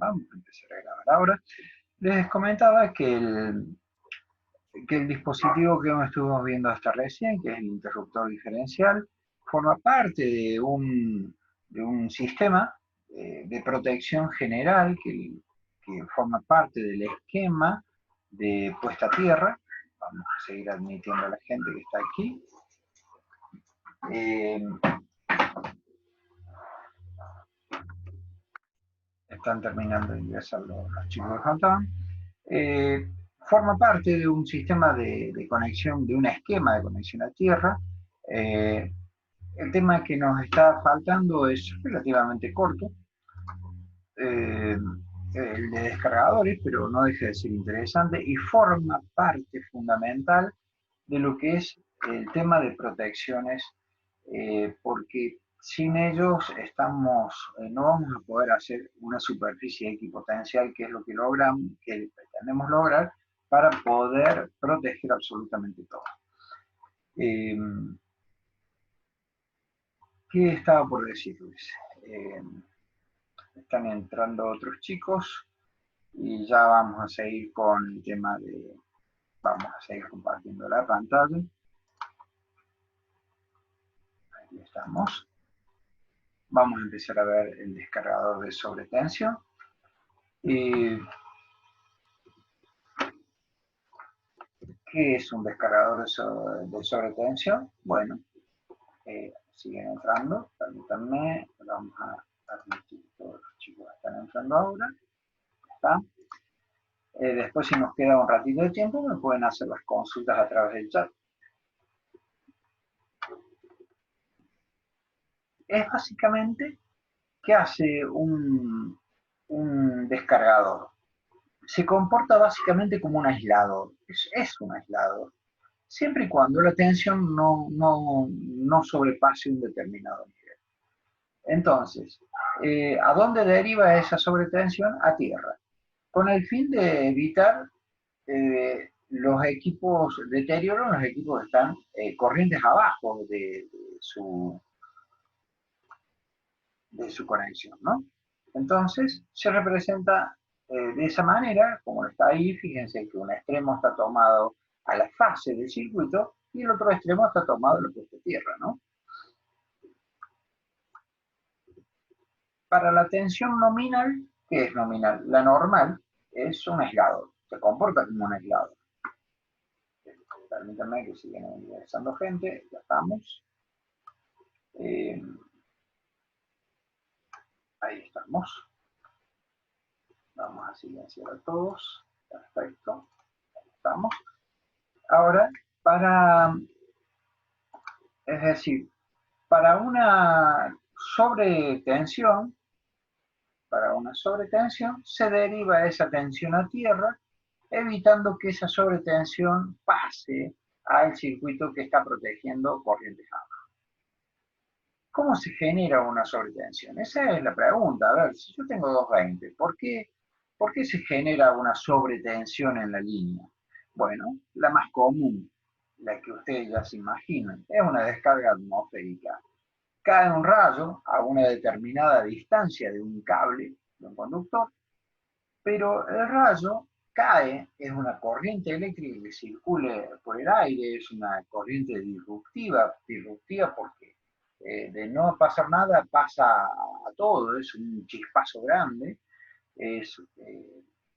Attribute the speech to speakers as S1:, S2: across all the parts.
S1: Vamos a empezar a grabar ahora. Les comentaba que el dispositivo que estuvimos viendo hasta recién, que es el interruptor diferencial, forma parte de un sistema de protección general que forma parte del esquema de puesta a tierra. Vamos a seguir admitiendo a la gente que está aquí. Están terminando de ingresar los chicos que faltaban. Forma parte de un sistema de conexión, de un esquema de conexión a tierra. El tema que nos está faltando es relativamente corto, el de descargadores, pero no deja de ser interesante y forma parte fundamental de lo que es el tema de protecciones, porque sin ellos no vamos a poder hacer una superficie equipotencial, que es lo que pretendemos lograr para poder proteger absolutamente todo. ¿Qué estaba por decirles? Están entrando otros chicos y ya vamos a seguir con el tema vamos a seguir compartiendo la pantalla. Aquí estamos. Vamos a empezar a ver el descargador de sobretensión. ¿Qué es un descargador de sobretensión? Bueno, siguen entrando, permítanme, vamos a admitir todos los chicos que están entrando ahora. ¿Está? Después, si nos queda un ratito de tiempo, me pueden hacer las consultas a través del chat. Es básicamente ¿qué hace un descargador? Se comporta básicamente como un aislador, es un aislador, siempre y cuando la tensión no sobrepase un determinado nivel. Entonces, ¿a dónde deriva esa sobretensión? A tierra, con el fin de evitar los equipos deterioros, los equipos que están corrientes abajo de su conexión, ¿no? Entonces, se representa de esa manera, como está ahí, fíjense que un extremo está tomado a la fase del circuito y el otro extremo está tomado a la puesta de tierra, ¿no? Para la tensión nominal, ¿qué es nominal? La normal es un aislador, se comporta como un aislador. Permítanme que sigan ingresando gente, ya estamos. Ahí estamos. Vamos a silenciar a todos. Perfecto. Ahí estamos. Ahora, es decir, para una sobretensión, se deriva esa tensión a tierra, evitando que esa sobretensión pase al circuito que está protegiendo corrientes abajo. ¿Cómo se genera una sobretensión? Esa es la pregunta. A ver, si yo tengo 220, ¿por qué se genera una sobretensión en la línea? Bueno, la más común, la que ustedes ya se imaginan, es una descarga atmosférica. Cae un rayo a una determinada distancia de un cable, de un conductor, pero el rayo cae, es una corriente eléctrica que circula por el aire, es una corriente disruptiva porque de no pasar nada pasa a todo, es un chispazo grande,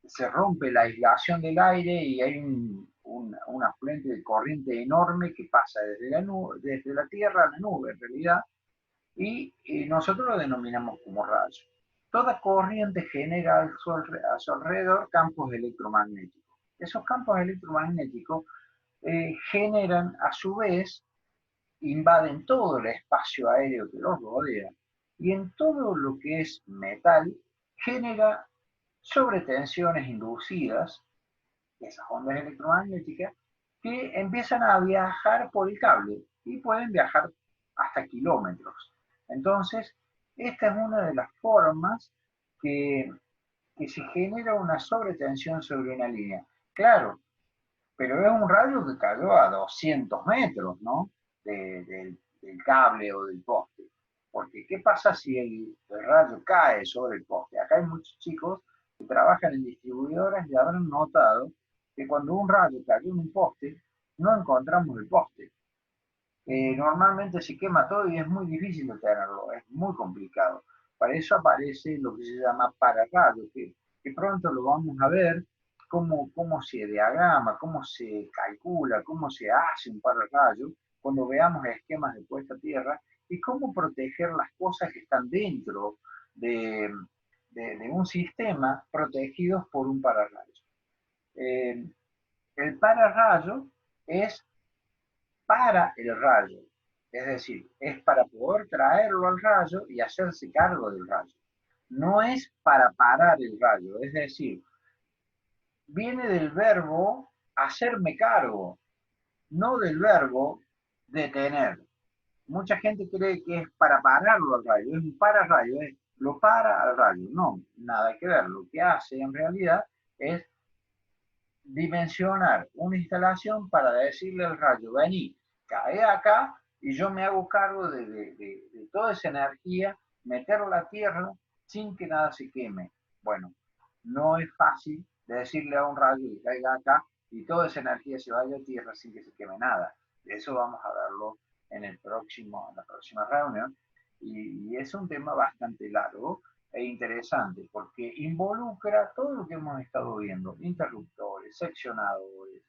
S1: se rompe la aislación del aire y hay un afluente de corriente enorme que pasa desde la Tierra a la nube en realidad, y nosotros lo denominamos como rayo. Toda corriente genera a su alrededor campos electromagnéticos. Esos campos electromagnéticos generan a su vez, invaden todo el espacio aéreo que los rodea y en todo lo que es metal genera sobretensiones inducidas, esas ondas electromagnéticas, que empiezan a viajar por el cable y pueden viajar hasta kilómetros. Entonces, esta es una de las formas que se genera una sobretensión sobre una línea. Claro, pero es un radio que cayó a 200 metros, ¿no? Del cable o del poste. Porque, ¿qué pasa si el rayo cae sobre el poste? Acá hay muchos chicos que trabajan en distribuidoras ya habrán notado que cuando un rayo cayó en un poste, no encontramos el poste. Normalmente se quema todo y es muy difícil de tenerlo, es muy complicado. Para eso aparece lo que se llama pararrayo, que pronto lo vamos a ver, cómo se diagrama, cómo se calcula, cómo se hace un pararrayo, cuando veamos esquemas de puesta a tierra, y cómo proteger las cosas que están dentro de, de un sistema protegidos por un pararrayo. El pararrayo es para el rayo, es decir, es para poder traerlo al rayo y hacerse cargo del rayo. No es para parar el rayo, es decir, viene del verbo hacerme cargo, no del verbo detener. Mucha gente cree que es para pararlo al rayo, es un pararrayo, es lo para al rayo. No, nada que ver. Lo que hace en realidad es dimensionar una instalación para decirle al rayo, vení, cae acá y yo me hago cargo de toda esa energía, meterla a la tierra sin que nada se queme. Bueno, no es fácil decirle a un rayo que caiga acá y toda esa energía se vaya a tierra sin que se queme nada. De eso vamos a verlo en la próxima reunión. Y es un tema bastante largo e interesante porque involucra todo lo que hemos estado viendo, interruptores, seccionadores,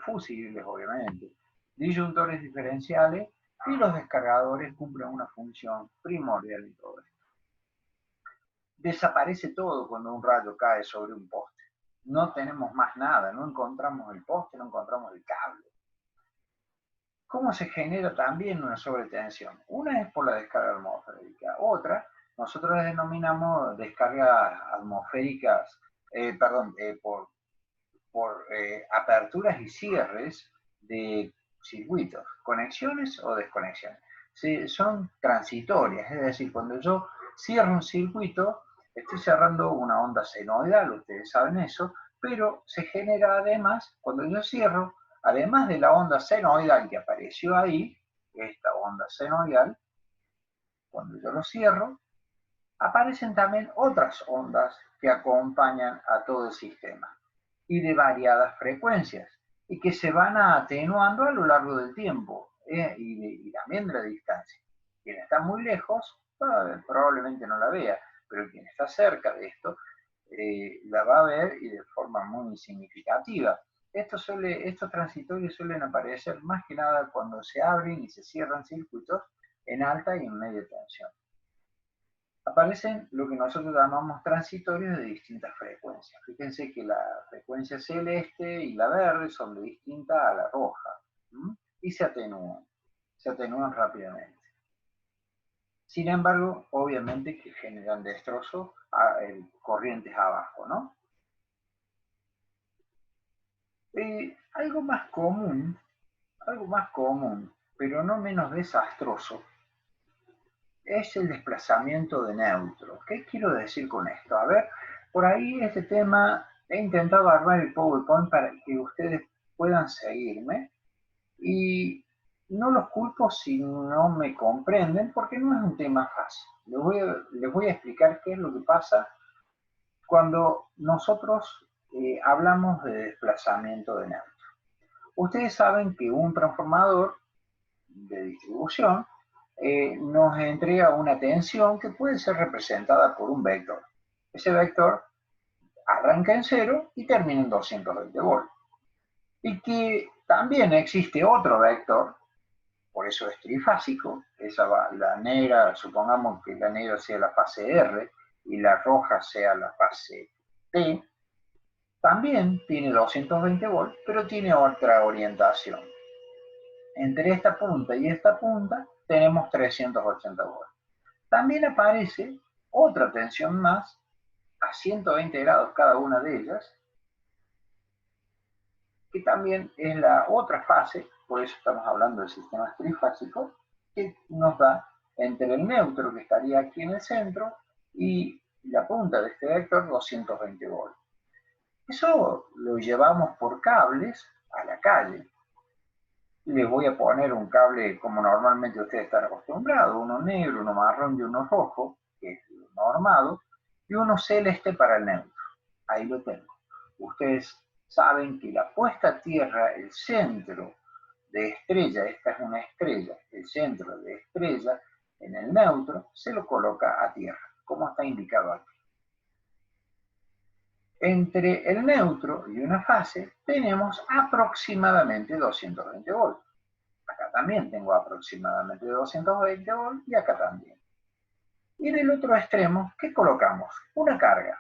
S1: fusibles obviamente, disyuntores diferenciales, y los descargadores cumplen una función primordial en todo esto. Desaparece todo cuando un rayo cae sobre un poste. No tenemos más nada, no encontramos el poste, no encontramos el cable. ¿Cómo se genera también una sobretensión? Una es por la descarga atmosférica, otra nosotros la denominamos descargas atmosféricas, por aperturas y cierres de circuitos, conexiones o desconexiones. Son transitorias, es decir, cuando yo cierro un circuito, estoy cerrando una onda senoidal, ustedes saben eso, pero se genera además, cuando yo cierro, además de la onda senoidal que apareció ahí, esta onda senoidal, cuando yo lo cierro, aparecen también otras ondas que acompañan a todo el sistema y de variadas frecuencias y que se van atenuando a lo largo del tiempo y también de la distancia. Quien está muy lejos probablemente no la vea, pero quien está cerca de esto la va a ver y de forma muy significativa. Estos transitorios suelen aparecer más que nada cuando se abren y se cierran circuitos en alta y en media tensión. Aparecen lo que nosotros llamamos transitorios de distintas frecuencias. Fíjense que la frecuencia celeste y la verde son de distinta a la roja, y se atenúan rápidamente. Sin embargo, obviamente que generan destrozos, corrientes abajo, ¿no? Algo más común, pero no menos desastroso, es el desplazamiento de neutros. ¿Qué quiero decir con esto? A ver, por ahí este tema he intentado armar el PowerPoint para que ustedes puedan seguirme y no los culpo si no me comprenden porque no es un tema fácil. Les voy a explicar qué es lo que pasa cuando nosotros hablamos de desplazamiento de neutros. Ustedes saben que un transformador de distribución nos entrega una tensión que puede ser representada por un vector. Ese vector arranca en 0 y termina en 220 volts. Y que también existe otro vector, por eso es trifásico, la negra, supongamos que la negra sea la fase R y la roja sea la fase T, también tiene 220 volts, pero tiene otra orientación. Entre esta punta y esta punta tenemos 380 volts. También aparece otra tensión más a 120 grados cada una de ellas, que también es la otra fase, por eso estamos hablando de sistemas trifásicos, que nos da entre el neutro que estaría aquí en el centro y la punta de este vector 220 volts. Eso lo llevamos por cables a la calle. Les voy a poner un cable como normalmente ustedes están acostumbrados, uno negro, uno marrón y uno rojo, que es lo normado, y uno celeste para el neutro. Ahí lo tengo. Ustedes saben que la puesta a tierra, el centro de estrella, esta es una estrella, el centro de estrella en el neutro se lo coloca a tierra, como está indicado aquí. Entre el neutro y una fase tenemos aproximadamente 220 volts. Acá también tengo aproximadamente 220 volts y acá también. Y en el otro extremo, ¿qué colocamos? Una carga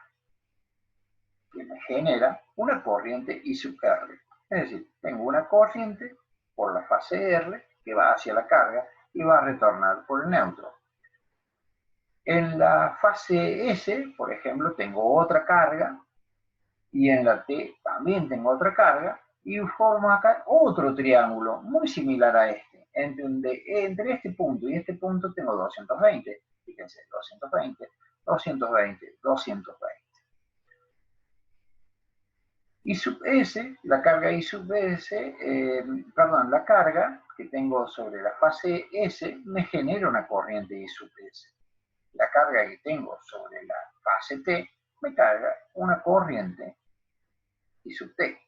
S1: que me genera una corriente I sub R. Es decir, tengo una corriente por la fase R que va hacia la carga y va a retornar por el neutro. En la fase S, por ejemplo, tengo otra carga y en la T también tengo otra carga y formo acá otro triángulo muy similar a este. Entre este punto y este punto tengo 220. Fíjense, 220, 220, 220. I sub S, la carga I sub S, la carga que tengo sobre la fase S me genera una corriente I sub S. La carga que tengo sobre la fase T me carga una corriente I sub T.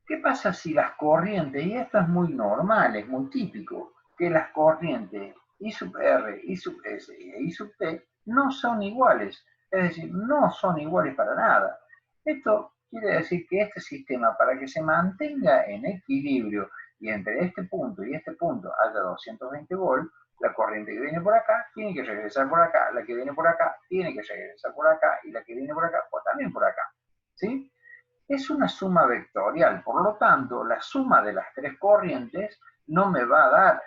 S1: ¿Qué pasa si las corrientes, y esto es muy normal, es muy típico, que las corrientes I sub R, I sub S y I sub T no son iguales? Es decir, no son iguales para nada. Esto quiere decir que este sistema, para que se mantenga en equilibrio y entre este punto y este punto haya 220 volts, la corriente que viene por acá tiene que regresar por acá, la que viene por acá tiene que regresar por acá y la que viene por acá pues también por acá. ¿Sí? Es una suma vectorial, por lo tanto, la suma de las tres corrientes no me va a dar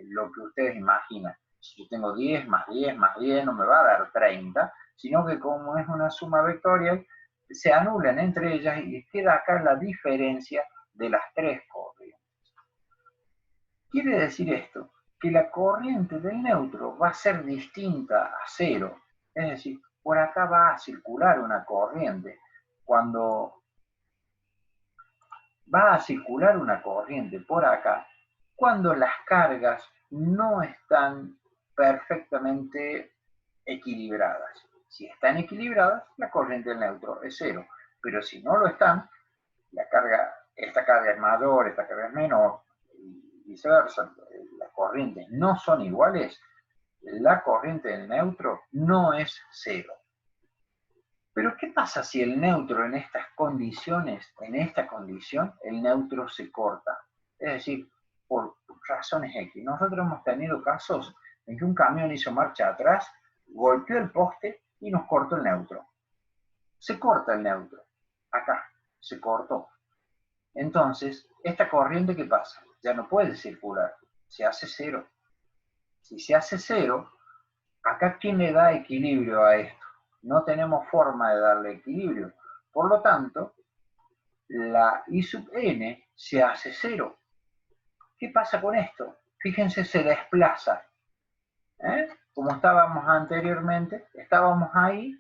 S1: lo que ustedes imaginan. Si yo tengo 10 más 10 más 10, no me va a dar 30, sino que como es una suma vectorial, se anulan entre ellas y queda acá la diferencia de las tres corrientes. Quiere decir esto, que la corriente del neutro va a ser distinta a cero, es decir, por acá va a circular una corriente. Cuando va a circular una corriente por acá, cuando las cargas no están perfectamente equilibradas. Si están equilibradas, la corriente del neutro es cero, pero si no lo están, esta carga es mayor, esta carga es menor, y viceversa, las corrientes no son iguales, la corriente del neutro no es cero. Pero ¿qué pasa si el neutro en estas condiciones, en esta condición, el neutro se corta? Es decir, por razones X. Nosotros hemos tenido casos en que un camión hizo marcha atrás, golpeó el poste y nos cortó el neutro. Se corta el neutro. Acá, se cortó. Entonces, esta corriente, ¿qué pasa? Ya no puede circular. Se hace cero. Si se hace cero, acá ¿quién le da equilibrio a esto? No tenemos forma de darle equilibrio. Por lo tanto, la I sub n se hace cero. ¿Qué pasa con esto? Fíjense, se desplaza. Como estábamos anteriormente, estábamos ahí.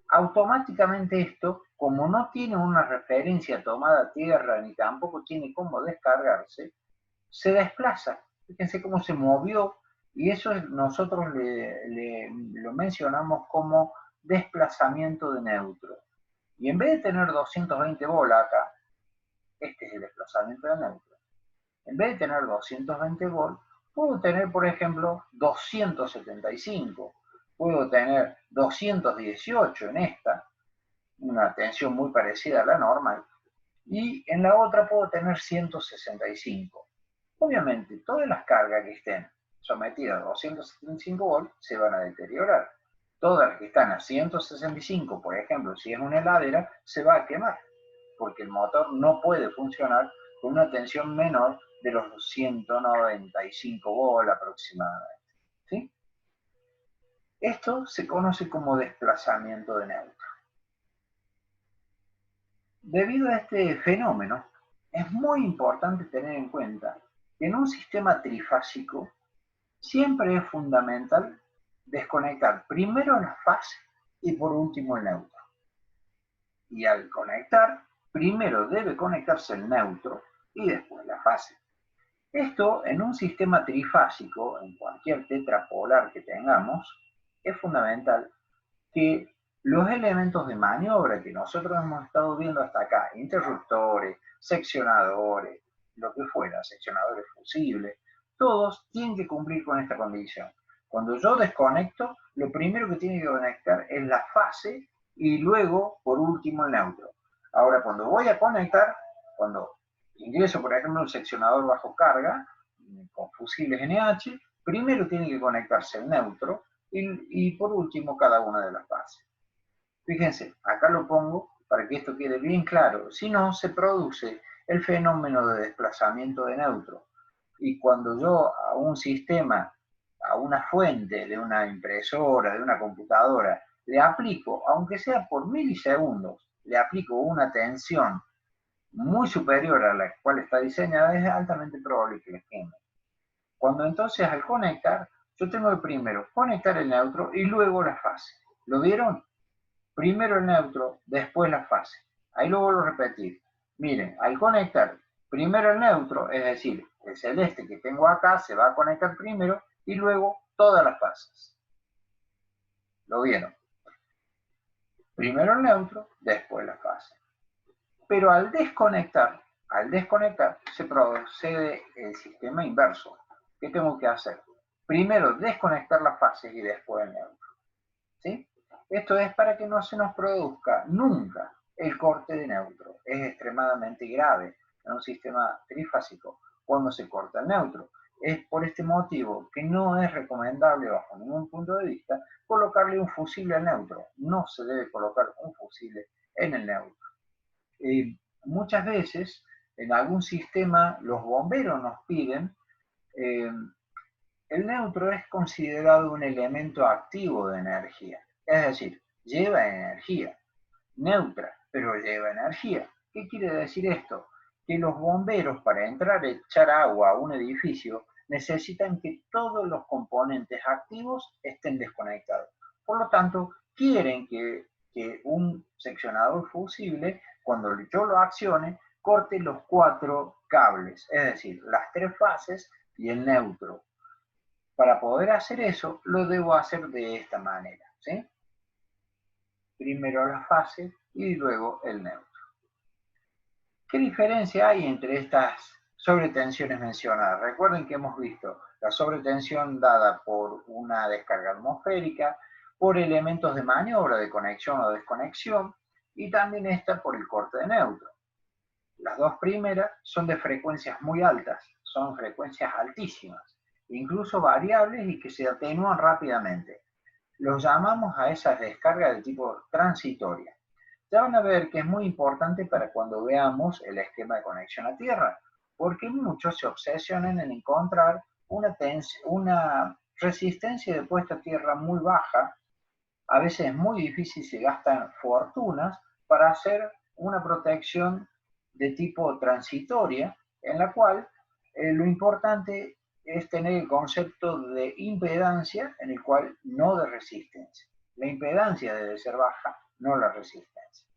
S1: Automáticamente esto, como no tiene una referencia tomada a tierra, ni tampoco tiene cómo descargarse, se desplaza. Fíjense cómo se movió, y eso nosotros lo mencionamos como desplazamiento de neutro. Y en vez de tener 220 bolas acá, este es el desplazamiento de neutro. En vez de tener 220 volts, puedo tener, por ejemplo, 275. Puedo tener 218 en esta, una tensión muy parecida a la normal. Y en la otra puedo tener 165. Obviamente, todas las cargas que estén sometidas a 275 volts se van a deteriorar. Todas las que están a 165, por ejemplo, si es una heladera, se va a quemar, porque el motor no puede funcionar con una tensión menor de los 195 volts aproximadamente. ¿Sí? Esto se conoce como desplazamiento de neutro. Debido a este fenómeno, es muy importante tener en cuenta que en un sistema trifásico siempre es fundamental desconectar primero la fase y por último el neutro. Y al conectar, primero debe conectarse el neutro y después la fase. Esto en un sistema trifásico, en cualquier tetrapolar que tengamos, es fundamental que los elementos de maniobra que nosotros hemos estado viendo hasta acá, interruptores, seccionadores, lo que fuera, seccionadores fusibles, todos tienen que cumplir con esta condición. Cuando yo desconecto, lo primero que tiene que conectar es la fase y luego, por último, el neutro. Ahora, cuando voy a conectar, cuando ingreso, por ejemplo, un seccionador bajo carga con fusibles NH, primero tiene que conectarse el neutro y por último cada una de las fases. Fíjense, acá lo pongo para que esto quede bien claro. Si no, se produce el fenómeno de desplazamiento de neutro. Y cuando yo a un sistema, a una fuente de una impresora, de una computadora, le aplico, aunque sea por milisegundos, le aplico una tensión muy superior a la cual está diseñada, es altamente probable que le queme. Cuando entonces al conectar, yo tengo que primero conectar el neutro y luego la fase. ¿Lo vieron? Primero el neutro, después la fase. Ahí lo vuelvo a repetir. Miren, al conectar primero el neutro, es decir, el celeste que tengo acá se va a conectar primero y luego todas las fases. ¿Lo vieron? Primero el neutro, después la fase. Pero al desconectar se procede el sistema inverso. ¿Qué tengo que hacer? Primero desconectar las fases y después el neutro. ¿Sí? Esto es para que no se nos produzca nunca el corte de neutro. Es extremadamente grave en un sistema trifásico cuando se corta el neutro. Es por este motivo que no es recomendable bajo ningún punto de vista colocarle un fusible al neutro. No se debe colocar un fusible en el neutro. Muchas veces en algún sistema los bomberos nos piden, el neutro es considerado un elemento activo de energía, es decir, lleva energía, neutra, pero lleva energía. ¿Qué quiere decir esto? Que los bomberos para entrar a echar agua a un edificio necesitan que todos los componentes activos estén desconectados. Por lo tanto, quieren que un seccionador fusible, cuando yo lo accione, corte los 4 cables, es decir, las 3 fases y el neutro. Para poder hacer eso, lo debo hacer de esta manera, ¿sí? Primero la fase y luego el neutro. ¿Qué diferencia hay entre estas sobretensiones mencionadas? Recuerden que hemos visto la sobretensión dada por una descarga atmosférica, por elementos de maniobra de conexión o desconexión, y también esta por el corte de neutro. Las dos primeras son de frecuencias muy altas, son frecuencias altísimas, incluso variables y que se atenúan rápidamente. Los llamamos a esas descargas de tipo transitoria. Ya van a ver que es muy importante para cuando veamos el esquema de conexión a tierra, porque muchos se obsesionan en encontrar una resistencia de puesta a tierra muy baja. A veces es muy difícil, se gastan fortunas para hacer una protección de tipo transitoria, en la cual lo importante es tener el concepto de impedancia, en el cual no de resistencia. La impedancia debe ser baja, no la resistencia.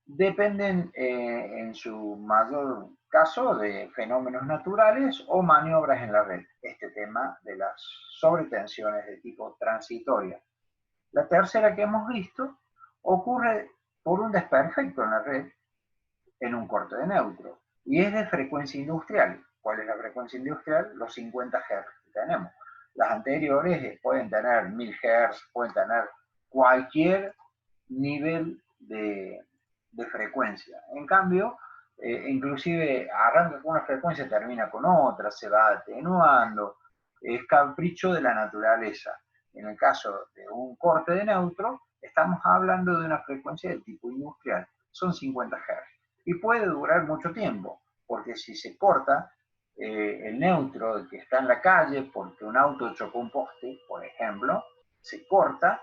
S1: Dependen en su mayor caso de fenómenos naturales o maniobras en la red, este tema de las sobretensiones de tipo transitoria. La tercera que hemos visto ocurre por un desperfecto en la red en un corte de neutro y es de frecuencia industrial. ¿Cuál es la frecuencia industrial? Los 50 Hz que tenemos. Las anteriores pueden tener 1000 Hz, pueden tener cualquier nivel de frecuencia. En cambio, inclusive arranca con una frecuencia, termina con otra, se va atenuando, es capricho de la naturaleza. En el caso de un corte de neutro, estamos hablando de una frecuencia de tipo industrial, son 50 Hz. Y puede durar mucho tiempo, porque si se corta el neutro que está en la calle porque un auto chocó un poste, por ejemplo, se corta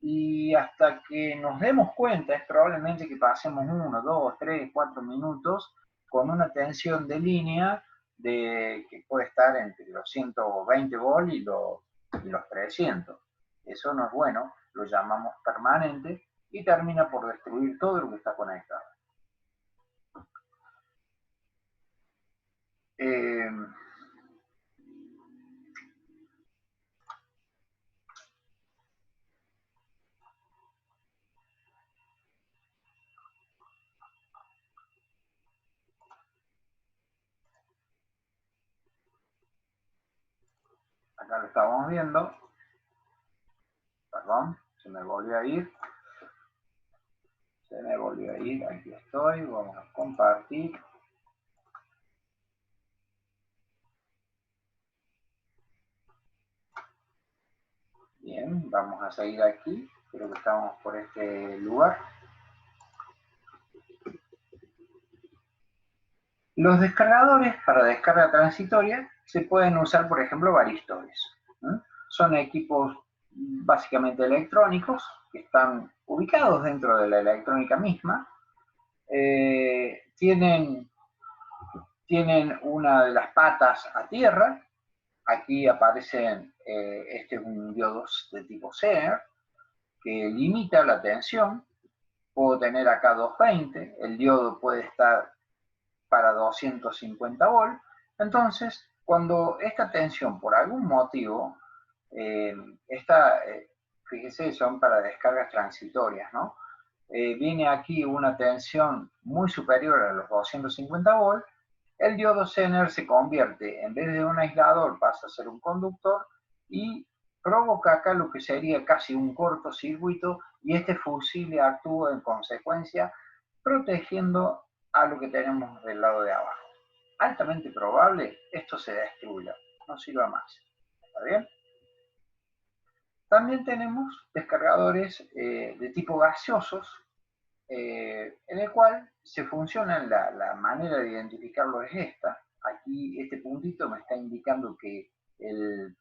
S1: y hasta que nos demos cuenta es probablemente que pasemos 1, 2, 3, 4 minutos con una tensión de línea que puede estar entre los 120 volt y los 300. Eso no es bueno, lo llamamos permanente y termina por destruir todo lo que está conectado. acá lo estamos viendo. Perdón, se me volvió a ir. Aquí estoy, vamos a compartir. Bien, vamos a seguir aquí, creo que estamos por este lugar. Los descargadores para descarga transitoria se pueden usar, por ejemplo, varistores. Son equipos básicamente electrónicos que están ubicados dentro de la electrónica misma. Tienen una de las patas a tierra. Aquí aparecen, este es un diodo de tipo Zener, que limita la tensión. Puedo tener acá 220, el diodo puede estar para 250 volts. Entonces, cuando esta tensión por algún motivo, fíjese, son para descargas transitorias, ¿no? Viene aquí una tensión muy superior a los 250 volts, el diodo Zener se convierte, en vez de un aislador, pasa a ser un conductor y provoca acá lo que sería casi un cortocircuito, y este fusible actúa en consecuencia protegiendo a lo que tenemos del lado de abajo. Altamente probable esto se destruya, no sirva más. ¿Está bien? También tenemos descargadores de tipo gaseosos, en el cual se funciona, la manera de identificarlo es esta. Aquí este puntito me está indicando que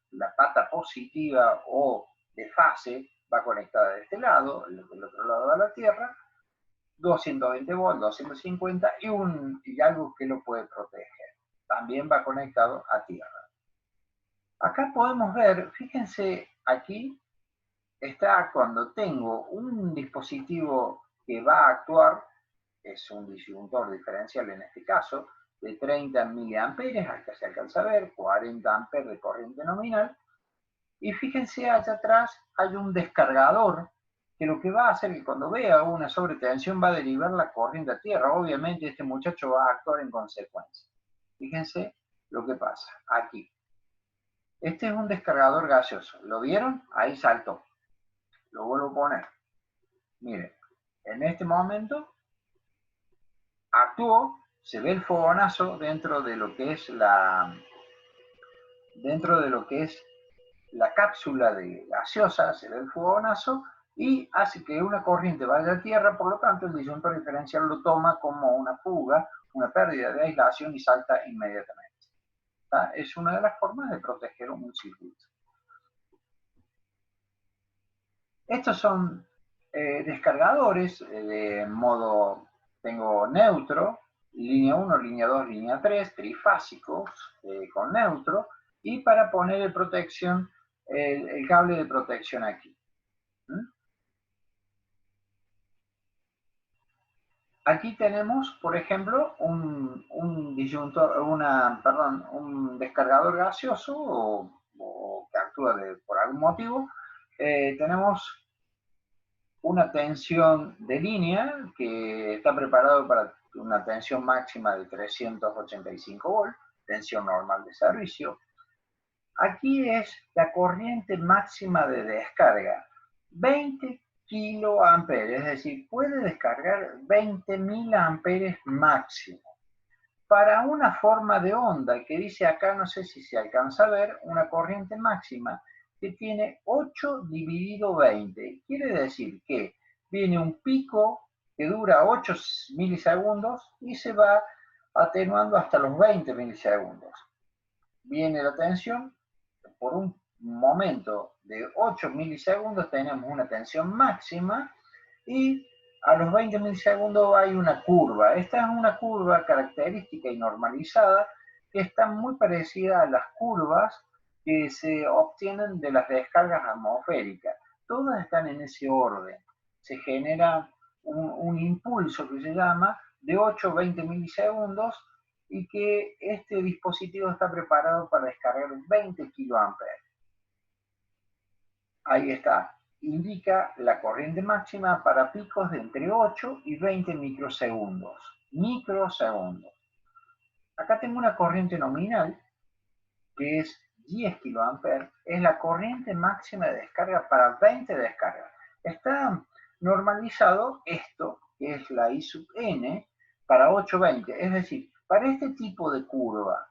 S1: la pata positiva o de fase va conectada de este lado, del otro lado a la Tierra, 220 volts, 250 y algo que lo puede proteger. También va conectado a Tierra. Acá podemos ver, fíjense, aquí está cuando tengo un dispositivo que va a actuar, es un disyuntor diferencial en este caso, de 30 miliamperes, acá se alcanza a ver, 40 amperes de corriente nominal, y fíjense allá atrás hay un descargador que lo que va a hacer es que cuando vea una sobretensión va a derivar la corriente a tierra. Obviamente este muchacho va a actuar en consecuencia. Fíjense lo que pasa aquí. Este es un descargador gaseoso. ¿Lo vieron? Ahí saltó. Lo vuelvo a poner. Miren, en este momento actuó, se ve el fogonazo dentro de lo que es la cápsula de gaseosa, se ve el fogonazo y hace que una corriente vaya a tierra, por lo tanto el disyuntor diferencial lo toma como una fuga, una pérdida de aislación y salta inmediatamente. ¿Está? Es una de las formas de proteger un circuito. Estos son descargadores de modo, tengo neutro, línea 1, línea 2, línea 3, trifásicos con neutro, y para poner el cable de protección aquí. Aquí tenemos, por ejemplo, un descargador gaseoso o que actúa por algún motivo. Tenemos una tensión de línea que está preparado para una tensión máxima de 385 volts, tensión normal de servicio. Aquí es la corriente máxima de descarga, 20 kiloamperes, es decir, puede descargar 20.000 amperes máximo. Para una forma de onda que dice acá, no sé si se alcanza a ver, una corriente máxima que tiene 8 dividido 20. Quiere decir que viene un pico que dura 8 milisegundos y se va atenuando hasta los 20 milisegundos. Viene la tensión, por un momento de 8 milisegundos tenemos una tensión máxima y a los 20 milisegundos hay una curva. Esta es una curva característica y normalizada que está muy parecida a las curvas que se obtienen de las descargas atmosféricas. Todas están en ese orden. Se genera un impulso que se llama de 8 a 20 milisegundos y que este dispositivo está preparado para descargar 20 kiloamperes. Ahí está. Indica la corriente máxima para picos de entre 8 y 20 microsegundos. Microsegundos. Acá tengo una corriente nominal que es 10 kA es la corriente máxima de descarga para 20 descargas. Está normalizado esto, que es la I sub n, para 820. Es decir, para este tipo de curva,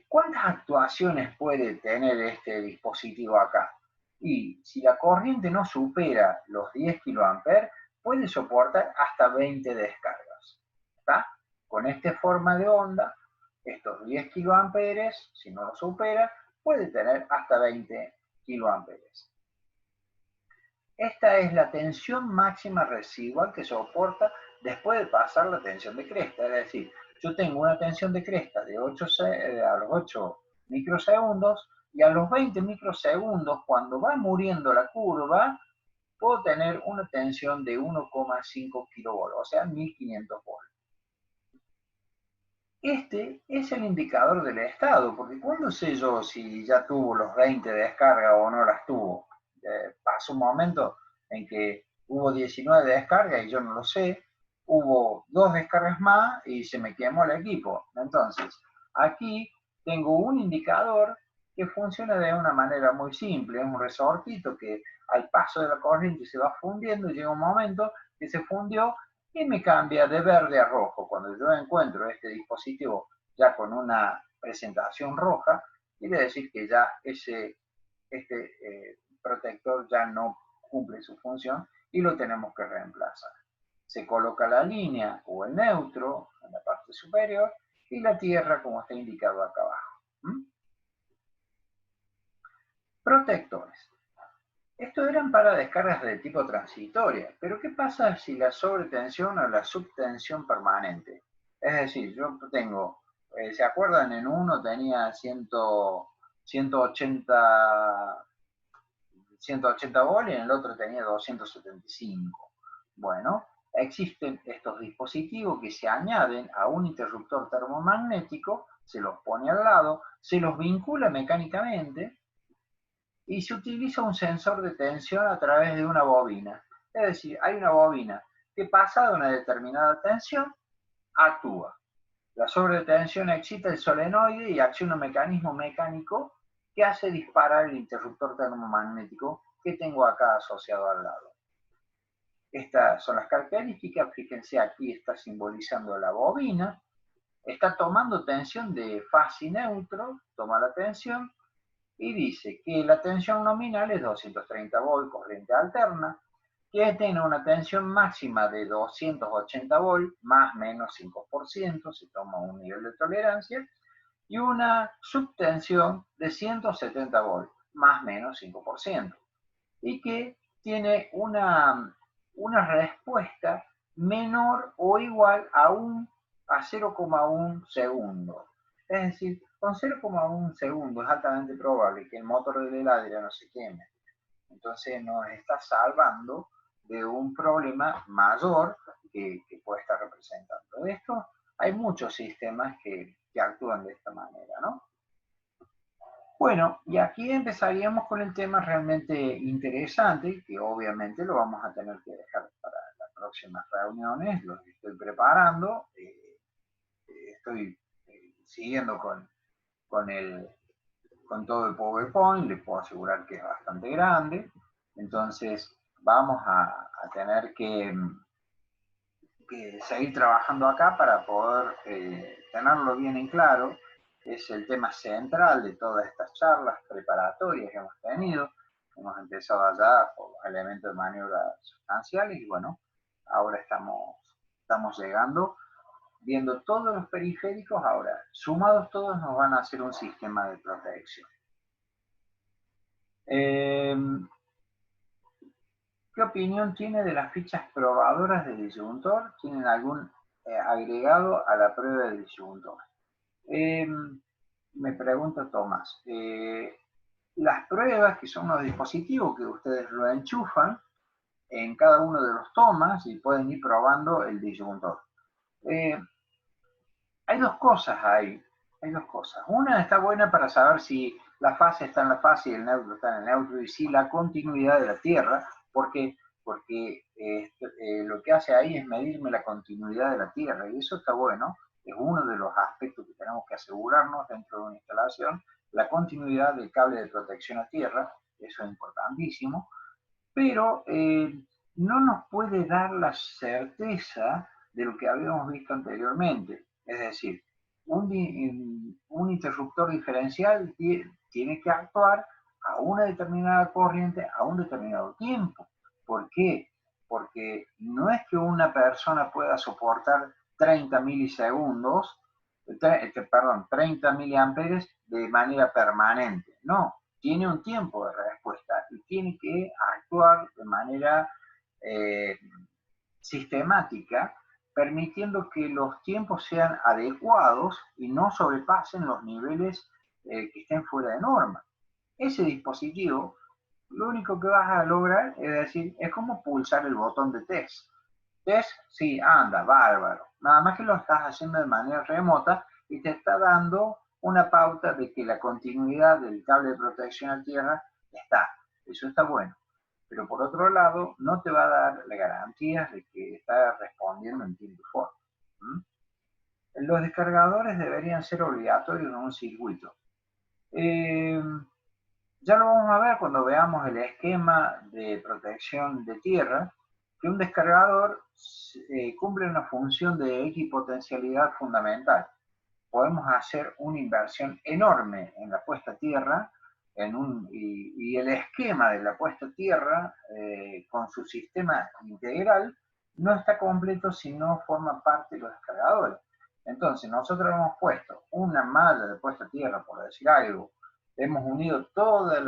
S1: ¿cuántas actuaciones puede tener este dispositivo acá? Y si la corriente no supera los 10 kA, puede soportar hasta 20 descargas. ¿Está? Con esta forma de onda, estos 10 kA, si no lo supera, puede tener hasta 20 kA. Esta es la tensión máxima residual que soporta después de pasar la tensión de cresta. Es decir, yo tengo una tensión de cresta de a los 8 microsegundos y a los 20 microsegundos, cuando va muriendo la curva, puedo tener una tensión de 1,5 kV, o sea, 1500 volts. Este es el indicador del estado, porque ¿cuándo sé yo si ya tuvo los 20 de descarga o no las tuvo? Pasó un momento en que hubo 19 descargas y yo no lo sé, hubo 2 descargas más y se me quemó el equipo. Entonces, aquí tengo un indicador que funciona de una manera muy simple, es un resortito que al paso de la corriente se va fundiendo y llega un momento que se fundió y me cambia de verde a rojo. Cuando yo encuentro este dispositivo ya con una presentación roja, quiere decir que ya este protector ya no cumple su función y lo tenemos que reemplazar. Se coloca la línea o el neutro en la parte superior y la tierra como está indicado acá abajo. Protectores. Estos eran para descargas de tipo transitoria, pero ¿qué pasa si la sobretensión o la subtensión permanente? Es decir, yo tengo, ¿se acuerdan? En uno tenía 180 volts y en el otro tenía 275. Bueno, existen estos dispositivos que se añaden a un interruptor termomagnético, se los pone al lado, se los vincula mecánicamente y se utiliza un sensor de tensión a través de una bobina. Es decir, hay una bobina que pasada una determinada tensión actúa. La sobretensión excita el solenoide y acciona un mecanismo mecánico que hace disparar el interruptor termomagnético que tengo acá asociado al lado. Estas son las características. Fíjense, aquí está simbolizando la bobina. Está tomando tensión de fase y neutro, toma la tensión, y dice que la tensión nominal es 230 volts, corriente alterna, que tiene una tensión máxima de 280 volts, más o menos 5%, se toma un nivel de tolerancia, y una subtensión de 170 volts, más o menos 5%, y que tiene una respuesta menor o igual a 0,1 segundo. Es decir, con 0,1 segundo es altamente probable que el motor de la heladera no se queme. Entonces nos está salvando de un problema mayor que puede estar representando. De esto hay muchos sistemas que actúan de esta manera, ¿no? Bueno, y aquí empezaríamos con el tema realmente interesante, que obviamente lo vamos a tener que dejar para las próximas reuniones, lo estoy preparando, estoy siguiendo con todo el PowerPoint, les puedo asegurar que es bastante grande, entonces vamos a tener que seguir trabajando acá para poder tenerlo bien en claro. Es el tema central de todas estas charlas preparatorias que hemos tenido. Hemos empezado allá por los elementos de maniobra sustanciales y bueno, ahora estamos llegando, viendo todos los periféricos, ahora sumados todos nos van a hacer un sistema de protección. ¿Qué opinión tiene de las fichas probadoras de disyuntor? ¿Tienen algún agregado a la prueba de disyuntor? Me pregunta Tomás. Las pruebas, que son los dispositivos que ustedes lo enchufan en cada uno de los tomas y pueden ir probando el disyuntor. Hay dos cosas ahí. Hay dos cosas. Una está buena para saber si la fase está en la fase y el neutro está en el neutro y si la continuidad de la Tierra, porque lo que hace ahí es medirme la continuidad de la Tierra y eso está bueno. Es uno de los aspectos que tenemos que asegurarnos dentro de una instalación, la continuidad del cable de protección a tierra, eso es importantísimo, pero no nos puede dar la certeza de lo que habíamos visto anteriormente. Es decir, un interruptor diferencial tiene que actuar a una determinada corriente a un determinado tiempo. ¿Por qué? Porque no es que una persona pueda soportar 30 milisegundos, perdón, 30 miliamperes de manera permanente. No, tiene un tiempo de respuesta y tiene que actuar de manera eh, sistemática, permitiendo que los tiempos sean adecuados y no sobrepasen los niveles que estén fuera de norma. Ese dispositivo, lo único que vas a lograr es decir, es como pulsar el botón de test. Test, sí, anda, bárbaro. Nada más que lo estás haciendo de manera remota y te está dando una pauta de que la continuidad del cable de protección a tierra está. Eso está bueno. Pero por otro lado, no te va a dar la garantía de que está respondiendo en tiempo y forma. Los descargadores deberían ser obligatorios en un circuito. Ya lo vamos a ver cuando veamos el esquema de protección de tierra, que un descargador cumple una función de equipotencialidad fundamental. Podemos hacer una inversión enorme en la puesta a tierra y el esquema de la puesta a tierra con su sistema integral no está completo si no forma parte de los descargadores. Entonces, nosotros hemos puesto una malla de puesta a tierra, por decir algo, hemos unido todas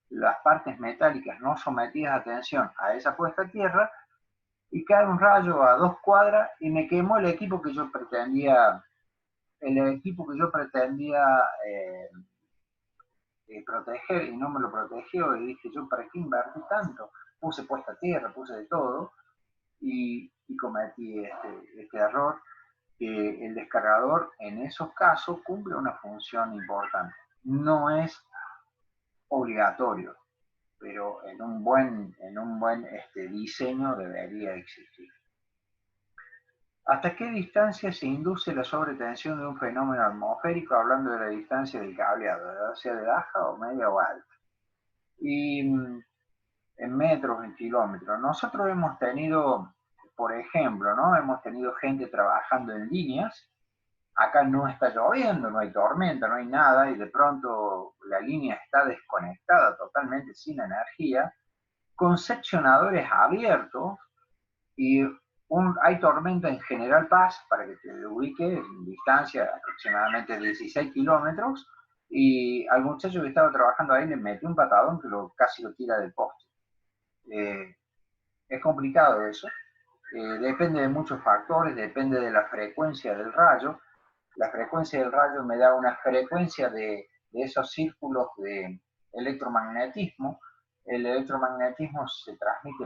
S1: las partes metálicas no sometidas a tensión a esa puesta a tierra y cae un rayo a 2 cuadras y me quemó el equipo que yo pretendía proteger y no me lo protegió y dije yo para qué invertí tanto, puse puesta a tierra, puse de todo y cometí este error que el descargador en esos casos cumple una función importante. No es obligatorio, pero en un buen diseño debería existir. ¿Hasta qué distancia se induce la sobretensión de un fenómeno atmosférico, hablando de la distancia del cableado, ya sea de baja o media o alta? Y en metros, en kilómetros. Nosotros hemos tenido, por ejemplo, ¿no? Hemos tenido gente trabajando en líneas. Acá no está lloviendo, no hay tormenta, no hay nada, y de pronto la línea está desconectada totalmente sin energía, con seccionadores abiertos y hay tormenta en General Paz, para que te ubique, en distancia aproximadamente 16 kilómetros, y al muchacho que estaba trabajando ahí le metió un patadón que casi lo tira del poste. Es complicado eso, depende de muchos factores, depende de la frecuencia del rayo. La frecuencia del rayo me da una frecuencia de esos círculos de electromagnetismo. El electromagnetismo se transmite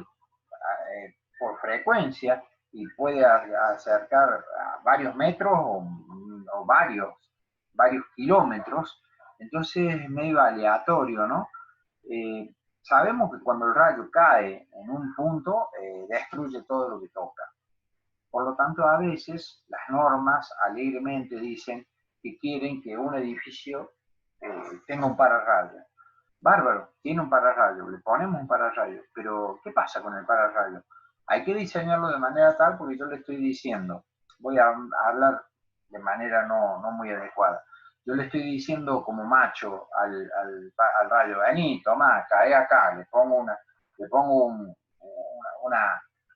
S1: por frecuencia y puede acercar a varios metros o varios kilómetros. Entonces es medio aleatorio, ¿no? Sabemos que cuando el rayo cae en un punto, destruye todo lo que toca. Por lo tanto, a veces las normas alegremente dicen que quieren que un edificio tenga un pararrayo. Bárbaro, tiene un pararrayo, le ponemos un pararrayo, pero ¿qué pasa con el pararrayo? Hay que diseñarlo de manera tal, porque yo le estoy diciendo, voy a hablar de manera no muy adecuada. Yo le estoy diciendo como macho al rayo, vení, tomá, cae acá, le pongo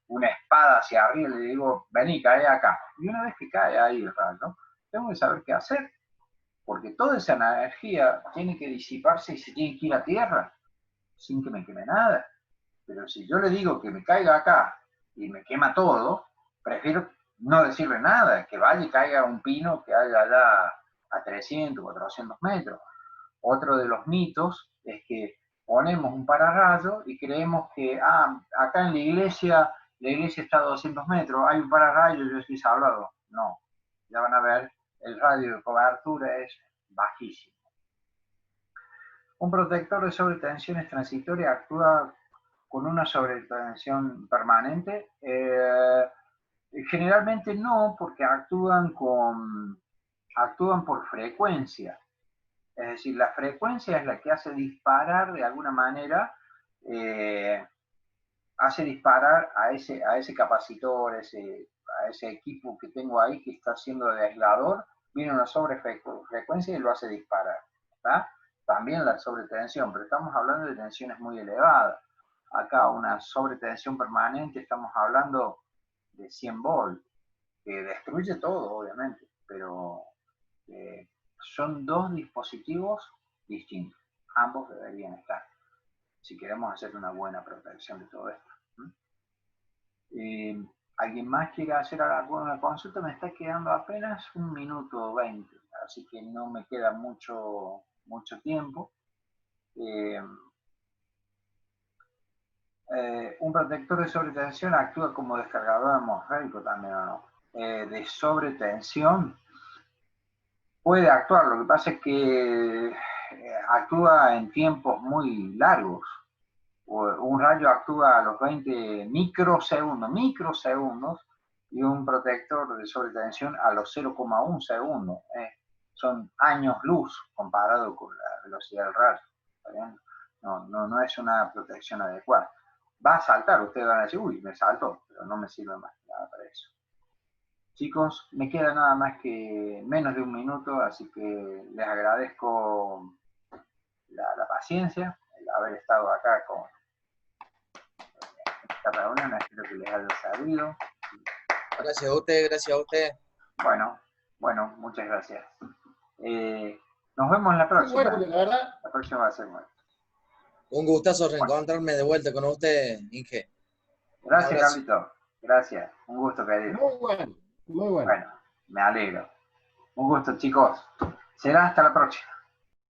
S1: una espada hacia arriba y le digo, vení, cae acá. Y una vez que cae ahí el rayo, tengo que saber qué hacer, porque toda esa energía tiene que disiparse y se tiene que ir a tierra, sin que me queme nada. Pero si yo le digo que me caiga acá y me quema todo, prefiero no decirle nada, que vaya y caiga un pino que haya allá a 300, 400 metros. Otro de los mitos es que ponemos un pararrayo y creemos que, acá en la iglesia está a 200 metros, hay un pararrayo y yo estoy salvado. No, ya van a ver, el radio de cobertura es bajísimo. Un protector de sobretensiones transitorias actúa con una sobretensión permanente. Generalmente no, porque actúan por frecuencia. Es decir, la frecuencia es la que hace disparar de alguna manera, hace disparar a ese capacitor, a ese equipo que tengo ahí que está haciendo de aislador, viene una sobrefrecuencia y lo hace disparar. ¿Está? También la sobretensión, pero estamos hablando de tensiones muy elevadas. Acá una sobretensión permanente, estamos hablando de 100 volts, que destruye todo, obviamente, pero son dos dispositivos distintos. Ambos deberían estar, si queremos hacer una buena protección de todo esto. ¿Alguien más quiere hacer alguna consulta? Me está quedando apenas 1 minuto 20, así que no me queda mucho tiempo. Un protector de sobretensión actúa como descargador atmosférico también, ¿o no? De sobretensión puede actuar, lo que pasa es que actúa en tiempos muy largos. Un rayo actúa a los 20 microsegundos, y un protector de sobretensión a los 0,1 segundos. Son años luz comparado con la velocidad del rayo. No es una protección adecuada. Va a saltar, ustedes van a decir, uy, me saltó, pero no me sirve más nada para eso. Chicos, me queda nada más que menos de 1 minuto, así que les agradezco la paciencia, el haber estado acá con esta reunión, espero que les haya servido.
S2: Gracias a usted, gracias a usted.
S1: Bueno, muchas gracias. Nos vemos en la próxima.
S3: Bueno, la verdad.
S1: La próxima va a ser buena.
S2: Un gustazo reencontrarme de vuelta con usted, Inge.
S1: Gracias, Carlito. Gracias. Un gusto, querido.
S3: Muy bueno, muy bueno.
S1: Bueno, me alegro. Un gusto, chicos. Será hasta la próxima.